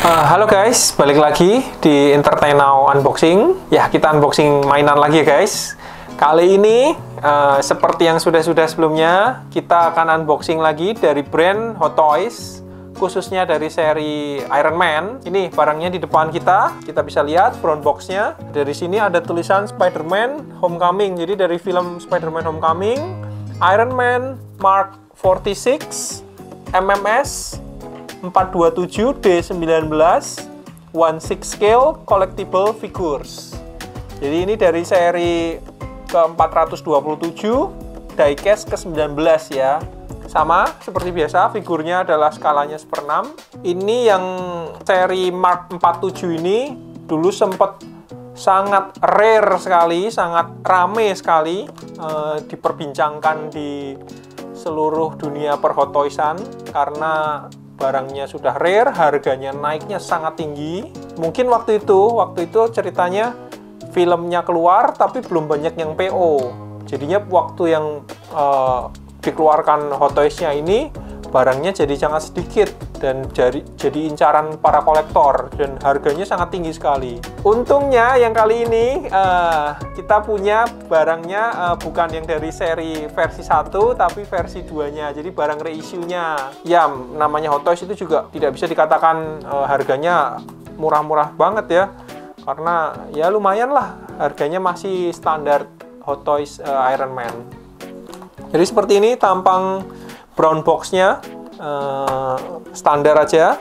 Halo guys, balik lagi di Entertain Now Unboxing. Ya, kita unboxing mainan lagi ya guys. Kali ini seperti yang sudah-sudah sebelumnya, kita akan unboxing lagi dari brand Hot Toys, khususnya dari seri Iron Man. Ini barangnya di depan kita bisa lihat front boxnya. Dari sini ada tulisan Spider-Man Homecoming. Jadi dari film Spider-Man Homecoming, Iron Man Mark 46 MMS 427 D19 1/6 scale collectible figures. Jadi ini dari seri ke-427, diecast ke-19 ya. Sama seperti biasa, figurnya adalah skalanya 1/6. Ini yang seri Mark 47 ini dulu sempat sangat rare sekali, sangat rame sekali, diperbincangkan di seluruh dunia per-Hot Toys-an karena barangnya sudah rare, harganya naiknya sangat tinggi. Mungkin waktu itu ceritanya filmnya keluar tapi belum banyak yang PO. Jadinya waktu yang dikeluarkan Hot Toys-nya ini barangnya jadi sangat sedikit dan jadi incaran para kolektor dan harganya sangat tinggi sekali. Untungnya yang kali ini kita punya barangnya bukan yang dari seri versi 1 tapi versi 2-nya. Jadi barang reissue-nya. Ya, namanya Hot Toys itu juga tidak bisa dikatakan harganya murah-murah banget ya. Karena ya lumayan lah, harganya masih standar Hot Toys Iron Man. Jadi seperti ini tampang brown box-nya, standar aja,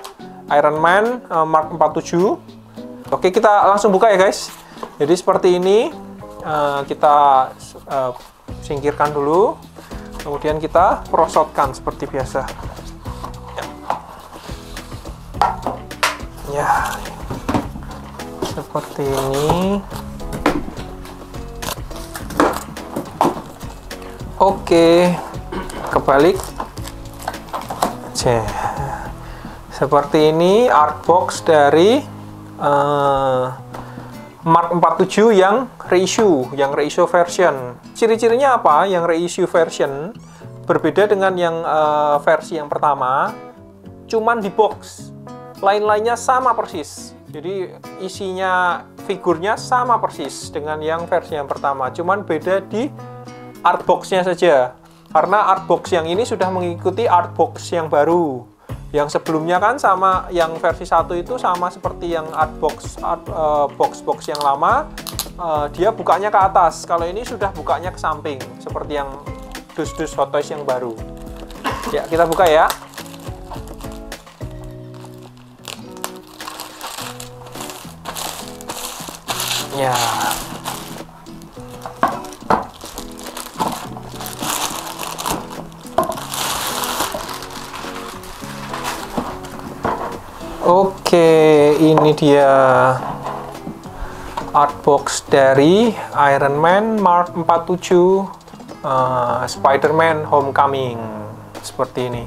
Iron Man Mark 47. Oke, kita langsung buka ya guys. Jadi seperti ini, kita singkirkan dulu, kemudian kita prosotkan seperti biasa. Ya, seperti ini. Oke, kebalik. Seperti ini artbox dari Mark 47 yang reissue version. Ciri-cirinya apa? Yang reissue version berbeda dengan yang versi yang pertama, cuman di box. Lain-lainnya sama persis. Jadi isinya figurnya sama persis dengan yang versi yang pertama, cuman beda di artbox-nya saja. Karena artbox yang ini sudah mengikuti artbox yang baru. Yang sebelumnya kan sama, yang versi 1 itu sama seperti yang box yang lama. Dia bukanya ke atas. Kalau ini sudah bukanya ke samping, seperti yang dus-dus Hot Toys yang baru. Ya, kita buka ya. Ya. Oke, ini dia artbox dari Iron Man Mark 47 Spider-Man Homecoming. Seperti ini.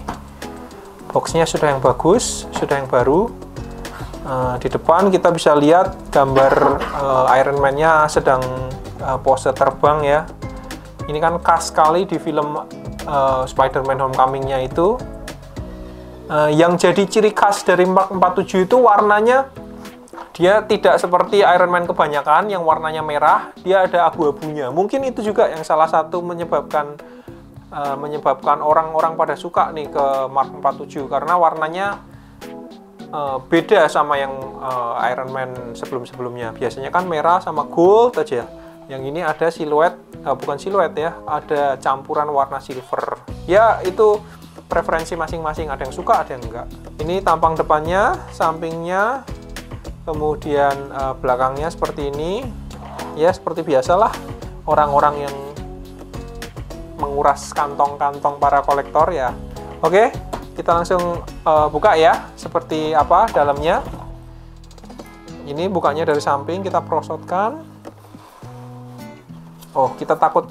Boxnya sudah yang bagus, sudah yang baru. Di depan kita bisa lihat gambar Iron Man-nya sedang pose terbang ya. Ini kan khas sekali di film Spider-Man Homecoming-nya itu. Yang jadi ciri khas dari Mark 47 itu warnanya, dia tidak seperti Iron Man kebanyakan yang warnanya merah, dia ada abu-abunya. Mungkin itu juga yang salah satu menyebabkan orang-orang pada suka nih ke Mark 47 karena warnanya beda sama yang Iron Man sebelum-sebelumnya. Biasanya kan merah sama gold aja. Yang ini ada siluet, bukan siluet ya, ada campuran warna silver. Ya, itu preferensi masing-masing, ada yang suka, ada yang enggak. Ini tampang depannya, sampingnya, kemudian belakangnya seperti ini. Ya, seperti biasalah orang-orang yang menguras kantong-kantong para kolektor ya. Oke, kita langsung buka ya, seperti apa dalamnya. Ini bukanya dari samping, kita prosotkan. Oh, kita takut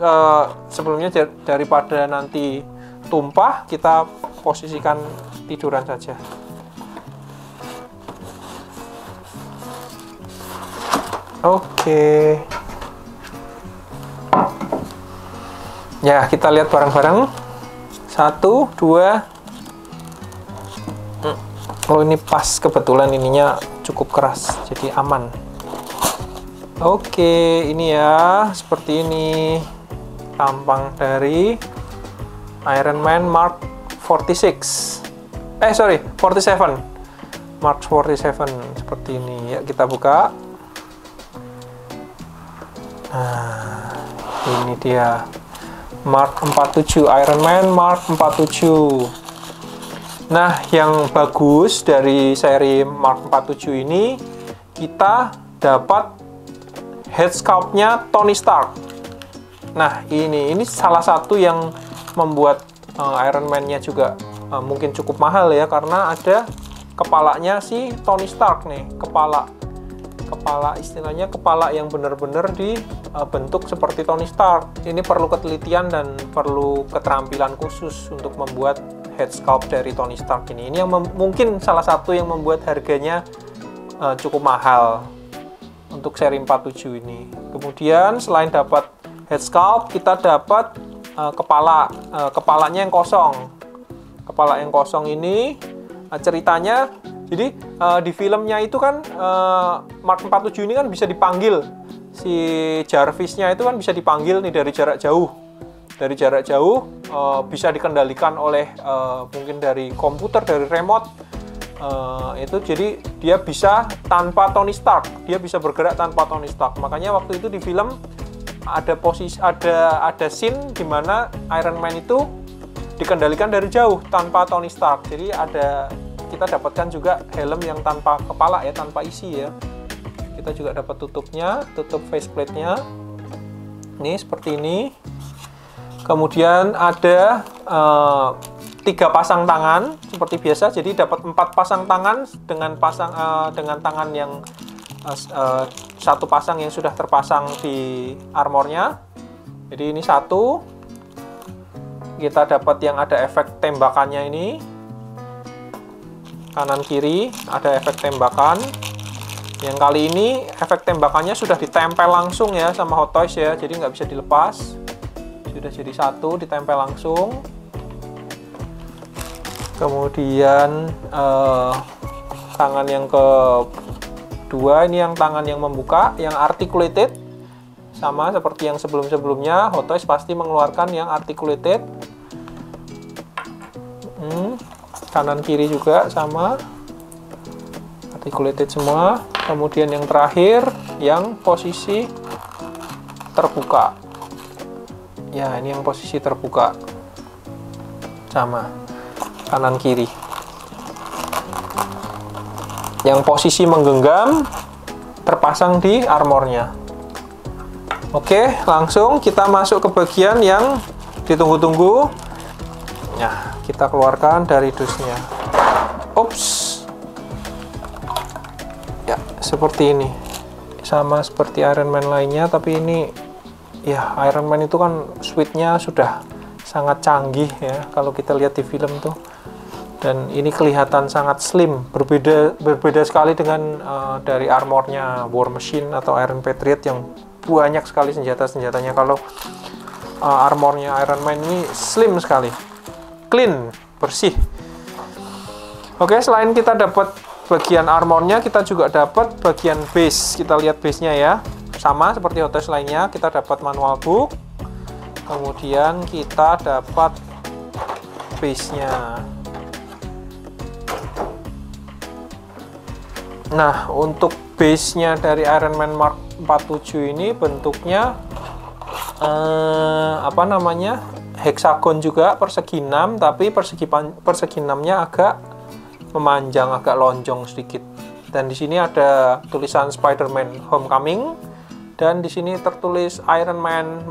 sebelumnya daripada nanti tumpah, kita posisikan tiduran saja. Oke. Ya, kita lihat bareng-bareng. 1, 2. Oh, ini pas kebetulan ininya cukup keras, jadi aman. Oke, ini ya, seperti ini tampang dari Iron Man Mark 46. 47. Mark 47 seperti ini. Ya, kita buka. Nah, ini dia Mark 47, Iron Man Mark 47. Nah, yang bagus dari seri Mark 47 ini, kita dapat head sculpt-nya Tony Stark. Nah, ini salah satu yang membuat Iron Man-nya juga mungkin cukup mahal ya, karena ada kepalanya si Tony Stark nih, kepala istilahnya kepala yang benar-benar dibentuk seperti Tony Stark. Ini perlu ketelitian dan perlu keterampilan khusus untuk membuat head sculpt dari Tony Stark ini. Ini yang mungkin salah satu yang membuat harganya cukup mahal untuk seri 47 ini. Kemudian selain dapat head sculpt, kita dapat kepalanya yang kosong. Kepala yang kosong ini ceritanya, jadi di filmnya itu kan Mark 47 ini kan bisa dipanggil, si Jarvis-nya itu kan bisa dipanggil nih dari jarak jauh. Dari jarak jauh bisa dikendalikan oleh mungkin dari komputer, dari remote. Itu jadi dia bisa tanpa Tony Stark, dia bisa bergerak tanpa Tony Stark. Makanya waktu itu di film ada scene di mana Iron Man itu dikendalikan dari jauh tanpa Tony Stark. Jadi kita dapatkan juga helm yang tanpa kepala ya, tanpa isi ya. Kita juga dapat tutupnya, tutup faceplate-nya. Ini seperti ini. Kemudian ada 3 pasang tangan seperti biasa, jadi dapat 4 pasang tangan dengan tangan yang 1 pasang yang sudah terpasang di armornya. Jadi ini 1. Kita dapat yang ada efek tembakannya ini, kanan kiri ada efek tembakan. Yang kali ini efek tembakannya sudah ditempel langsung ya sama Hot Toys ya, jadi nggak bisa dilepas. Sudah jadi 1, ditempel langsung. Kemudian tangan yang kedua ini yang tangan yang membuka, yang articulated, sama seperti yang sebelum-sebelumnya. Hot Toys pasti mengeluarkan yang articulated. Kanan kiri juga sama, articulated semua. Kemudian yang terakhir yang posisi terbuka. Ya, ini yang posisi terbuka sama, kanan kiri. Yang posisi menggenggam terpasang di armornya. Oke, langsung kita masuk ke bagian yang ditunggu-tunggu. Nah, kita keluarkan dari dusnya. Ups. Ya, seperti ini. Sama seperti Iron Man lainnya, tapi ini ya, Iron Man itu kan suite-nya sudah sangat canggih ya, kalau kita lihat di film tuh. Dan ini kelihatan sangat slim, berbeda sekali dengan dari armornya War Machine atau Iron Patriot yang banyak sekali senjata-senjatanya. Kalau armornya Iron Man ini slim sekali, clean, bersih. Oke, selain kita dapat bagian armornya, kita juga dapat bagian base. Kita lihat base-nya ya. Sama seperti Hot Toys lainnya, kita dapat manual book, kemudian kita dapat base-nya. Nah, untuk base-nya dari Iron Man Mark 47 ini bentuknya heksagon juga, persegi 6, tapi persegi 6-nya agak memanjang, agak lonjong sedikit. Dan di sini ada tulisan Spider-Man Homecoming. Dan di sini tertulis Iron Man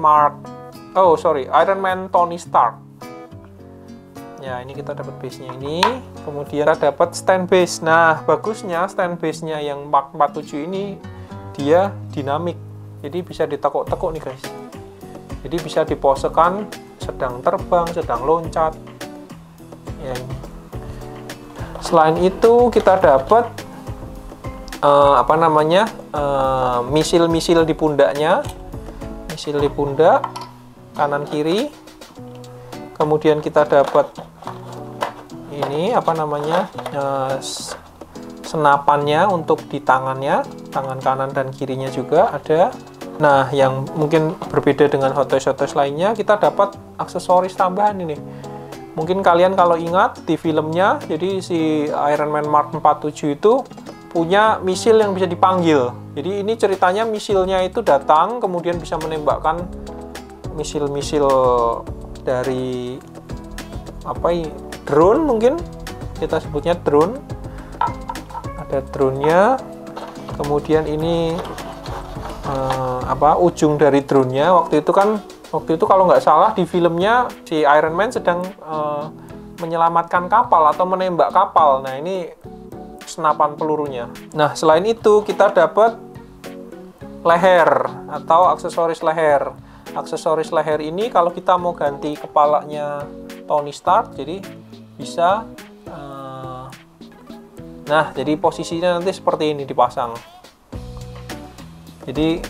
Tony Stark. Ya, ini kita dapat base-nya ini. Kemudian kita dapat stand base. Nah, bagusnya stand base-nya yang Mark 47 ini dia dinamik. Jadi bisa ditekuk-tekuk nih guys. Jadi bisa diposekan sedang terbang, sedang loncat. Ya, ini. Selain itu kita dapat misil-misil di pundaknya, misil di pundak kanan kiri. Kemudian kita dapat ini apa namanya, senapannya untuk di tangannya, tangan kanan dan kirinya juga ada. Nah, yang mungkin berbeda dengan Hot Toys lainnya, kita dapat aksesoris tambahan ini. Mungkin kalian kalau ingat di filmnya, jadi si Iron Man Mark 47 itu punya misil yang bisa dipanggil. Jadi ini ceritanya misilnya itu datang, kemudian bisa menembakkan misil-misil dari apa ini? Drone mungkin kita sebutnya drone. Ada drone-nya. Kemudian ini ujung dari drone-nya waktu itu kalau nggak salah di filmnya si Iron Man sedang menyelamatkan kapal atau menembak kapal. Nah, ini senapan pelurunya. Nah, selain itu kita dapat leher atau aksesoris leher. Aksesoris leher ini kalau kita mau ganti kepalanya Tony Stark, jadi bisa nah, jadi posisinya nanti seperti ini dipasang. Jadi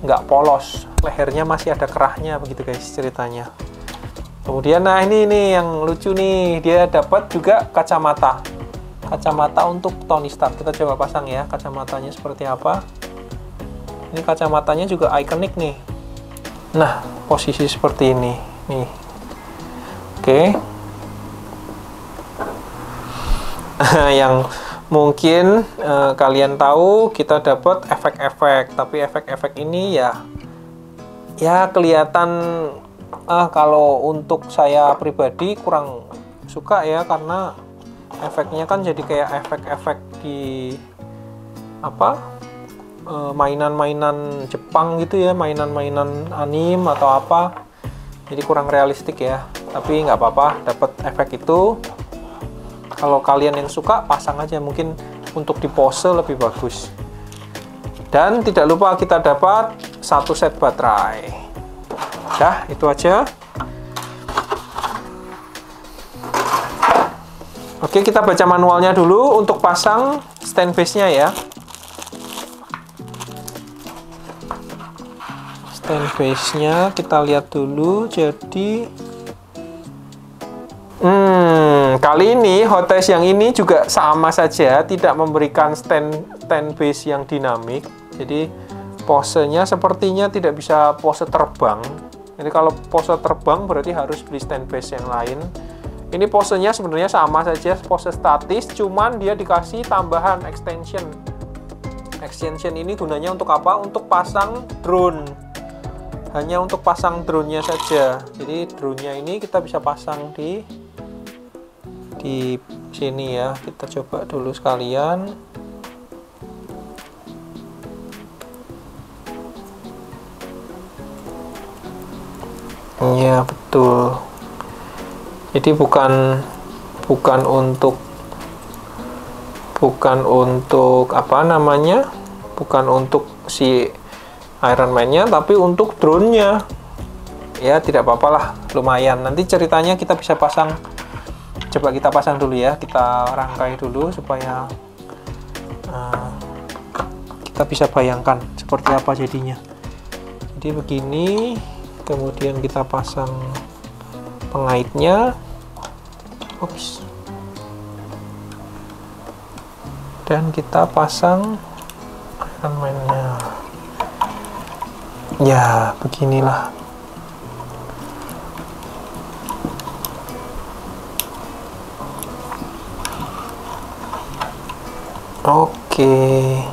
nggak polos, lehernya masih ada kerahnya begitu guys ceritanya. Kemudian nah ini yang lucu nih, dia dapat juga kacamata untuk Tony Stark. Kita coba pasang ya kacamatanya seperti apa. Ini kacamatanya juga ikonik nih. Nah, posisi seperti ini nih. Oke. Yang mungkin kalian tahu kita dapat efek-efek, tapi efek-efek ini ya kelihatan kalau untuk saya pribadi kurang suka ya, karena efeknya kan jadi kayak efek-efek di mainan-mainan Jepang gitu ya, mainan-mainan anime atau apa, jadi kurang realistik ya. Tapi nggak apa-apa, dapat efek itu. Kalau kalian yang suka, pasang aja, mungkin untuk di pose lebih bagus. Dan tidak lupa kita dapat 1 set baterai. Dah, itu aja. Oke, kita baca manualnya dulu untuk pasang stand base-nya ya. Stand base-nya kita lihat dulu. Jadi kali ini Hot Toys yang ini juga sama saja, tidak memberikan stand base yang dinamik. Jadi posenya sepertinya tidak bisa pose terbang. Jadi kalau pose terbang berarti harus beli stand base yang lain. Ini posenya sebenarnya sama saja, pose statis, cuman dia dikasih tambahan extension. Extension ini gunanya untuk apa? Untuk pasang drone. Hanya untuk pasang drone-nya saja. Jadi drone-nya ini kita bisa pasang di sini ya. Kita coba dulu sekalian. Ya, betul. Jadi bukan untuk apa namanya? Bukan untuk si Iron Man-nya, tapi untuk drone-nya. Ya, tidak apa-apa lah, lumayan. Nanti ceritanya kita bisa pasang. Coba kita pasang dulu ya, kita rangkai dulu supaya kita bisa bayangkan seperti apa jadinya. Jadi begini, kemudian kita pasang pengaitnya, dan kita pasang Iron Man-nya. Ya, beginilah. Oke.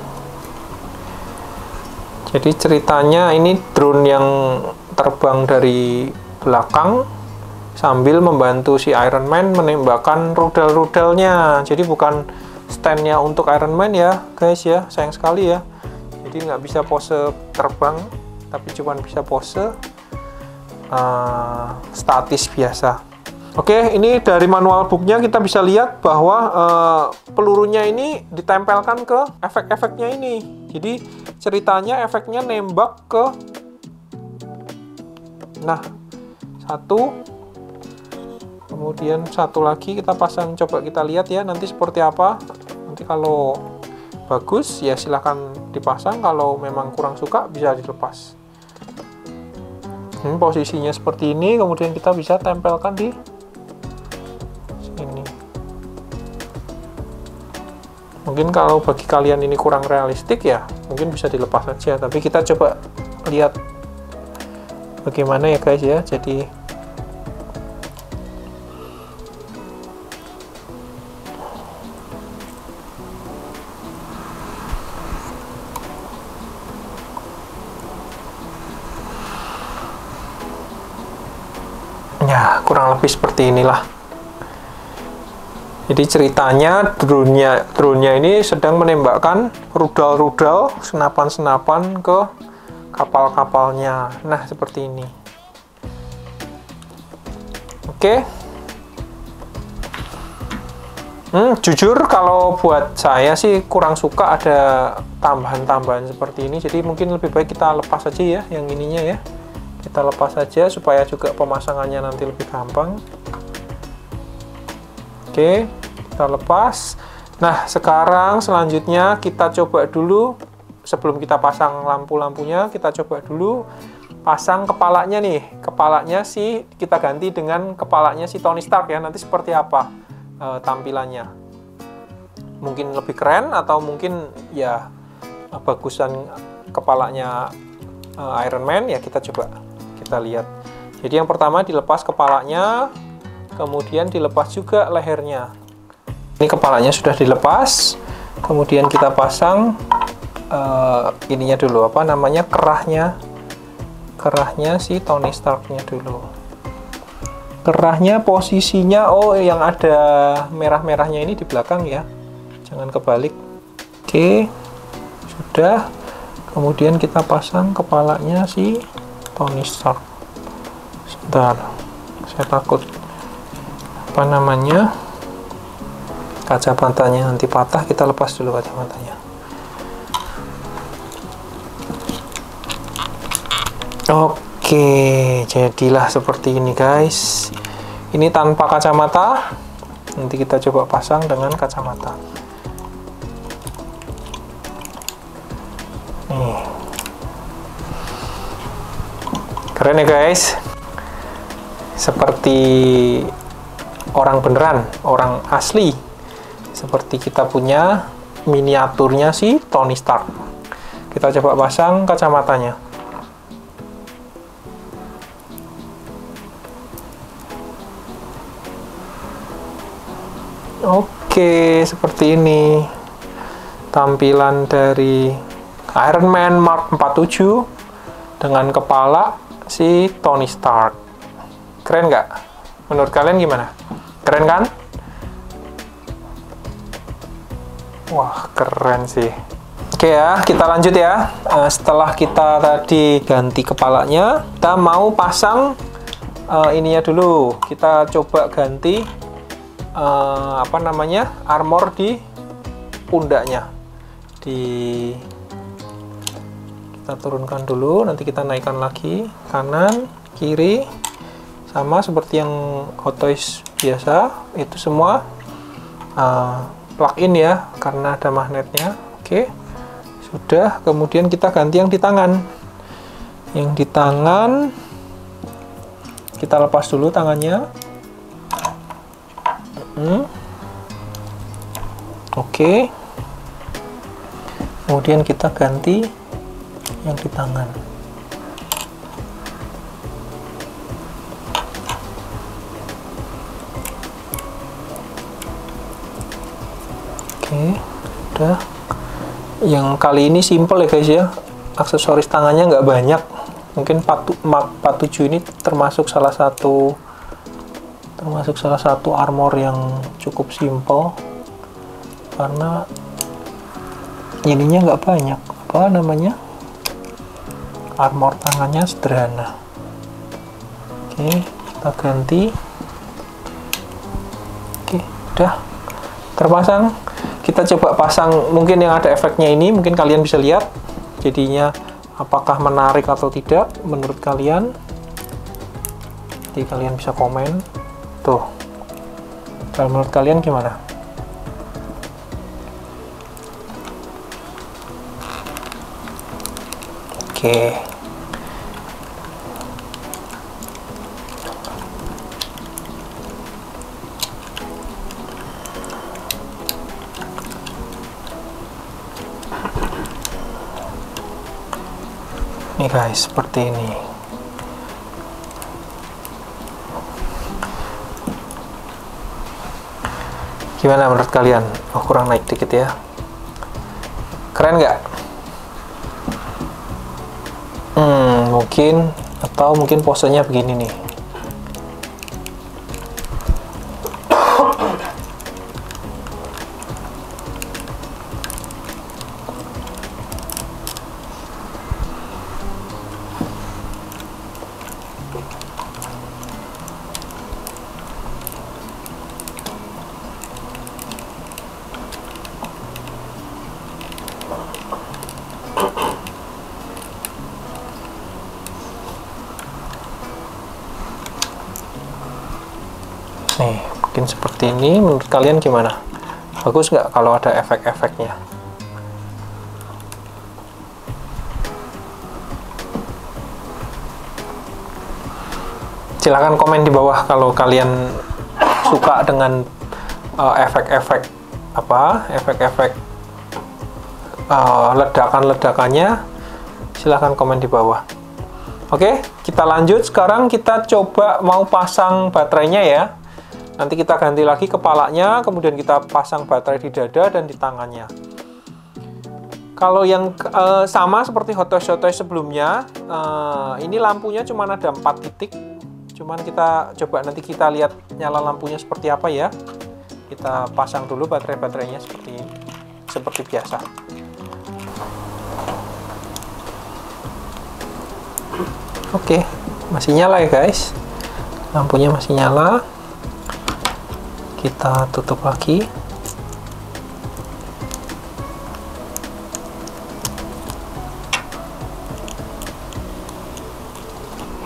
Jadi ceritanya ini drone yang terbang dari belakang sambil membantu si Iron Man menembakkan rudal-rudalnya. Jadi bukan standnya untuk Iron Man ya guys ya, sayang sekali ya. Jadi nggak bisa pose terbang, tapi cuma bisa pose statis biasa. Oke, ini dari manual booknya kita bisa lihat bahwa pelurunya ini ditempelkan ke efek-efeknya ini. Jadi ceritanya efeknya nembak ke, nah, satu, kemudian satu lagi kita pasang. Coba kita lihat ya nanti seperti apa. Nanti kalau bagus ya silahkan dipasang, kalau memang kurang suka bisa dilepas. Posisinya seperti ini, kemudian kita bisa tempelkan di sini. Mungkin kalau bagi kalian ini kurang realistik ya, mungkin bisa dilepas saja. Tapi kita coba lihat bagaimana ya guys ya. Jadi ya kurang lebih seperti inilah. Jadi ceritanya drone-nya ini sedang menembakkan rudal-rudal, senapan-senapan ke kapal-kapalnya. Nah, seperti ini. Oke. Jujur kalau buat saya sih kurang suka ada tambahan-tambahan seperti ini. Jadi mungkin lebih baik kita lepas aja ya yang ininya ya. Kita lepas saja supaya juga pemasangannya nanti lebih gampang. Oke, kita lepas. Nah, sekarang selanjutnya kita coba dulu, sebelum kita pasang lampu-lampunya, kita coba dulu pasang kepalanya nih. Kepalanya sih kita ganti dengan kepalanya si Tony Stark ya. Nanti seperti apa tampilannya. Mungkin lebih keren atau mungkin ya bagusan kepalanya Iron Man ya, kita coba kita lihat. Jadi yang pertama dilepas kepalanya, kemudian dilepas juga lehernya. Ini kepalanya sudah dilepas, kemudian kita pasang ininya dulu, apa namanya, kerahnya si Tony Stark-nya dulu. Kerahnya posisinya, oh yang ada merah-merahnya ini di belakang ya, jangan kebalik. Oke, sudah. Kemudian kita pasang kepalanya si Tony Stark. Sebentar, saya takut apa namanya, kacamatanya nanti patah. Kita lepas dulu kacamatanya. Oke, jadilah seperti ini guys. Ini tanpa kacamata. Nanti kita coba pasang dengan kacamata. Nih, keren ya guys, seperti orang beneran, orang asli, seperti kita punya miniaturnya si Tony Stark. Kita coba pasang kacamatanya. Oke, seperti ini tampilan dari Iron Man Mark 47 dengan kepala si Tony Stark. Keren nggak? Menurut kalian gimana? Keren kan? Wah, keren sih. Oke ya, kita lanjut ya. Setelah kita tadi ganti kepalanya, kita mau pasang ininya dulu. Kita coba ganti apa namanya, armor di pundaknya. Kita turunkan dulu, nanti kita naikkan lagi, kanan, kiri, sama seperti yang Hot Toys biasa. Itu semua plug-in ya, karena ada magnetnya. Oke, sudah. Kemudian kita ganti yang di tangan. Yang di tangan kita lepas dulu tangannya. Oke, kemudian kita ganti yang di tangan. Oke, udah. Yang kali ini simple ya guys ya, aksesoris tangannya nggak banyak. Mungkin Mark 47 ini termasuk salah satu armor yang cukup simple, karena ininya nggak banyak, apa namanya, armor tangannya sederhana. Oke, kita ganti. Oke, udah terpasang. Kita coba pasang mungkin yang ada efeknya ini, mungkin kalian bisa lihat jadinya apakah menarik atau tidak menurut kalian. Jadi kalian bisa komen tuh, kalau menurut kalian gimana? Oke, Nih guys, seperti ini. Gimana menurut kalian? Oh, kurang naik dikit ya. Keren nggak? Mungkin, atau mungkin posenya begini nih. Nih, mungkin seperti ini. Menurut kalian gimana? Bagus nggak kalau ada efek-efeknya? Silahkan komen di bawah kalau kalian suka dengan efek-efek efek-efek ledakan-ledakannya. Silahkan komen di bawah. Oke, kita lanjut. Sekarang kita coba mau pasang baterainya ya. Nanti kita ganti lagi kepalanya, kemudian kita pasang baterai di dada dan di tangannya. Kalau yang sama seperti Hot Toys sebelumnya, ini lampunya cuma ada 4 titik. Cuman kita coba nanti kita lihat nyala lampunya seperti apa ya. Kita pasang dulu baterainya seperti biasa. Oke, masih nyala ya guys. Lampunya masih nyala. Kita tutup lagi.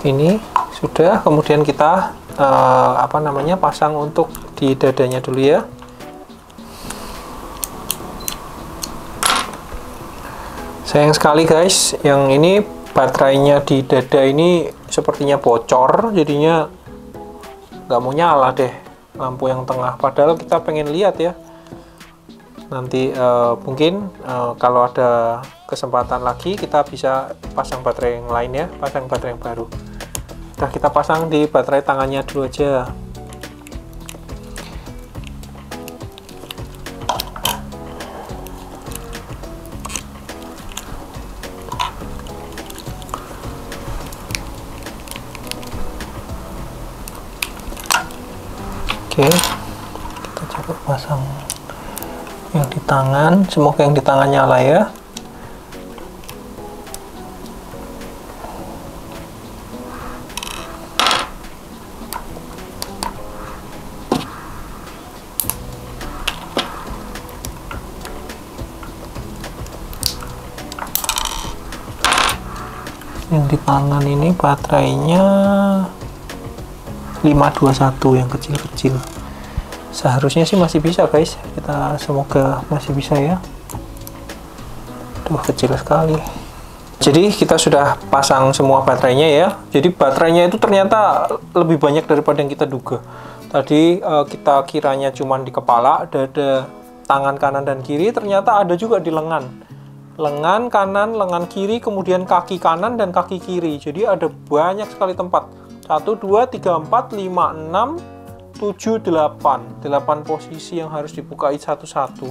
Ini sudah, kemudian kita pasang untuk di dadanya dulu ya. Sayang sekali guys, yang ini baterainya di dada ini sepertinya bocor, jadinya nggak mau nyala deh lampu yang tengah, padahal kita pengen lihat ya. Nanti mungkin kalau ada kesempatan lagi kita bisa pasang baterai yang lain ya, pasang baterai yang baru. Nah, kita pasang di baterai tangannya dulu aja. Oke, kita coba pasang yang di tangan. Semoga yang di tangan nyala ya. Yang di tangan ini baterainya 521 yang kecil-kecil. Seharusnya sih masih bisa guys, kita semoga masih bisa ya. Tuh, kecil sekali. Jadi kita sudah pasang semua baterainya ya. Jadi baterainya itu ternyata lebih banyak daripada yang kita duga. Tadi kita kiranya cuma di kepala, dada, tangan kanan dan kiri, ternyata ada juga di lengan. Lengan kanan, lengan kiri, kemudian kaki kanan dan kaki kiri. Jadi ada banyak sekali tempat. 1, 2, 3, 4, 5, 6, 7, 8 posisi yang harus dibukain satu-satu.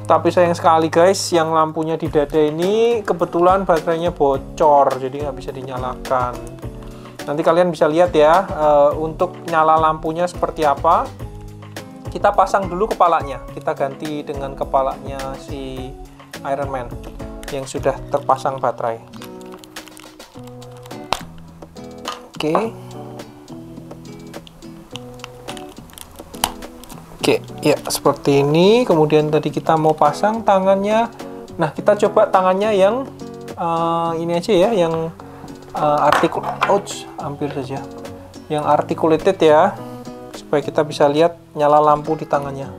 Tapi sayang sekali guys, yang lampunya di dada ini kebetulan baterainya bocor, jadi nggak bisa dinyalakan. Nanti kalian bisa lihat ya, untuk nyala lampunya seperti apa. Kita pasang dulu kepalanya, kita ganti dengan kepalanya si Iron Man yang sudah terpasang baterai. Oke, ya seperti ini. Kemudian tadi kita mau pasang tangannya. Nah, kita coba tangannya yang ini aja ya, yang hampir saja, yang articulated ya, supaya kita bisa lihat nyala lampu di tangannya.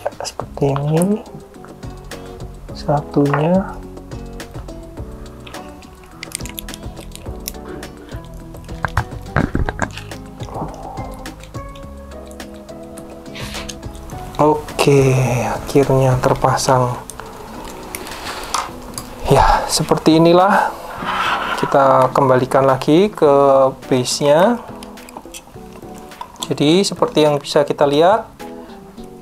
Ya, seperti ini. Satunya. Oke, akhirnya terpasang. Ya, seperti inilah. Kita kembalikan lagi ke base-nya. Jadi seperti yang bisa kita lihat,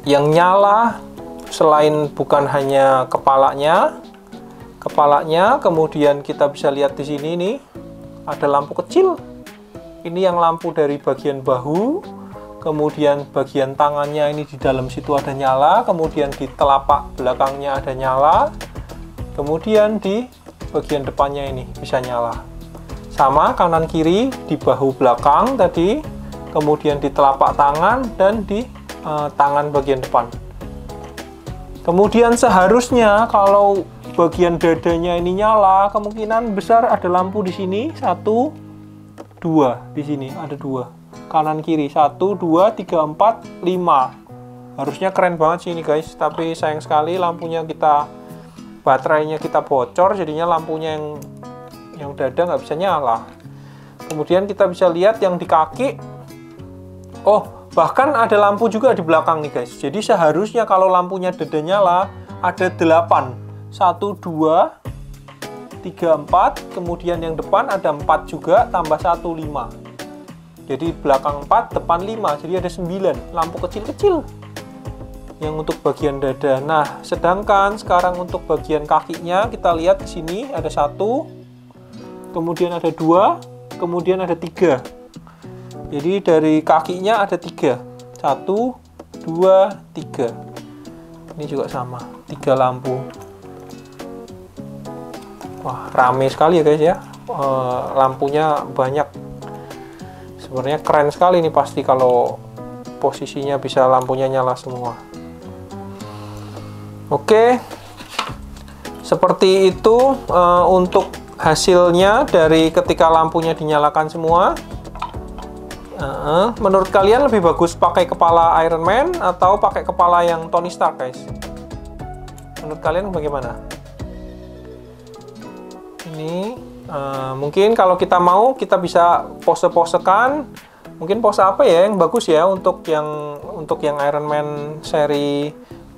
yang nyala selain bukan hanya kepalanya, kemudian kita bisa lihat di sini nih ada lampu kecil. Ini yang lampu dari bagian bahu, kemudian bagian tangannya ini di dalam situ ada nyala, kemudian di telapak belakangnya ada nyala, kemudian di bagian depannya ini bisa nyala. Sama kanan kiri di bahu belakang tadi, kemudian di telapak tangan dan di tangan bagian depan. Kemudian seharusnya kalau bagian dadanya ini nyala, kemungkinan besar ada lampu di sini, 1, 2, di sini ada 2, kanan kiri 1, 2, 3, 4, 5. Harusnya keren banget sih ini guys, tapi sayang sekali lampunya baterainya kita bocor, jadinya lampunya yang dada nggak bisa nyala. Kemudian kita bisa lihat yang di kaki, oh bahkan ada lampu juga di belakang nih guys. Jadi seharusnya kalau lampunya dada nyala ada 8, 1, 2, 3, 4, kemudian yang depan ada 4 juga, tambah 1, 5. Jadi belakang 4, depan 5, jadi ada 9 lampu kecil-kecil yang untuk bagian dada. Nah, sedangkan sekarang untuk bagian kakinya kita lihat di sini ada 1, kemudian ada 2, kemudian ada 3. Jadi dari kakinya ada 3, 1, 2, 3. Ini juga sama, 3 lampu. Wah, rame sekali ya guys ya, lampunya banyak. Sebenarnya keren sekali nih pasti kalau posisinya bisa lampunya nyala semua. Oke, seperti itu untuk hasilnya dari ketika lampunya dinyalakan semua. Menurut kalian lebih bagus pakai kepala Iron Man atau pakai kepala yang Tony Stark guys? Menurut kalian bagaimana? Ini mungkin kalau kita mau kita bisa pose-posekan. Mungkin pose apa ya yang bagus ya untuk yang Iron Man seri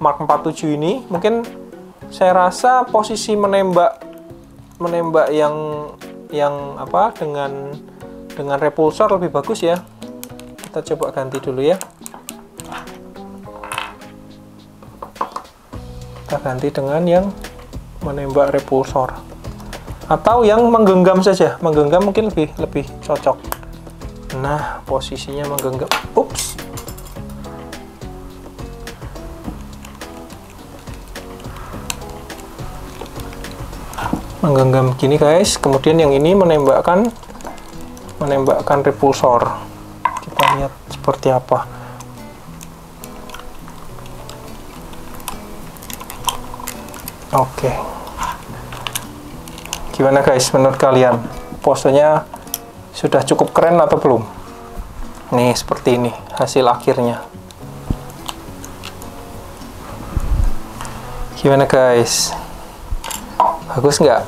Mark 47 ini? Mungkin saya rasa posisi menembak yang apa dengan repulsor lebih bagus ya. Kita coba ganti dulu ya. Kita ganti dengan yang menembak repulsor. Atau yang menggenggam saja, menggenggam mungkin lebih cocok. Nah, posisinya menggenggam. Ups. Menggenggam gini guys. Kemudian yang ini menembakkan repulsor. Kita lihat seperti apa. Oke. Gimana guys menurut kalian? Posenya sudah cukup keren atau belum? Nih seperti ini hasil akhirnya. Gimana guys? Bagus nggak?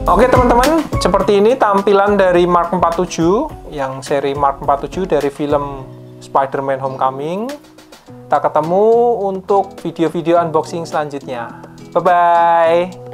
Oke teman-teman, seperti ini tampilan dari Mark 47, yang seri Mark 47 dari film Spider-Man Homecoming. Kita ketemu untuk video-video unboxing selanjutnya. Bye-bye!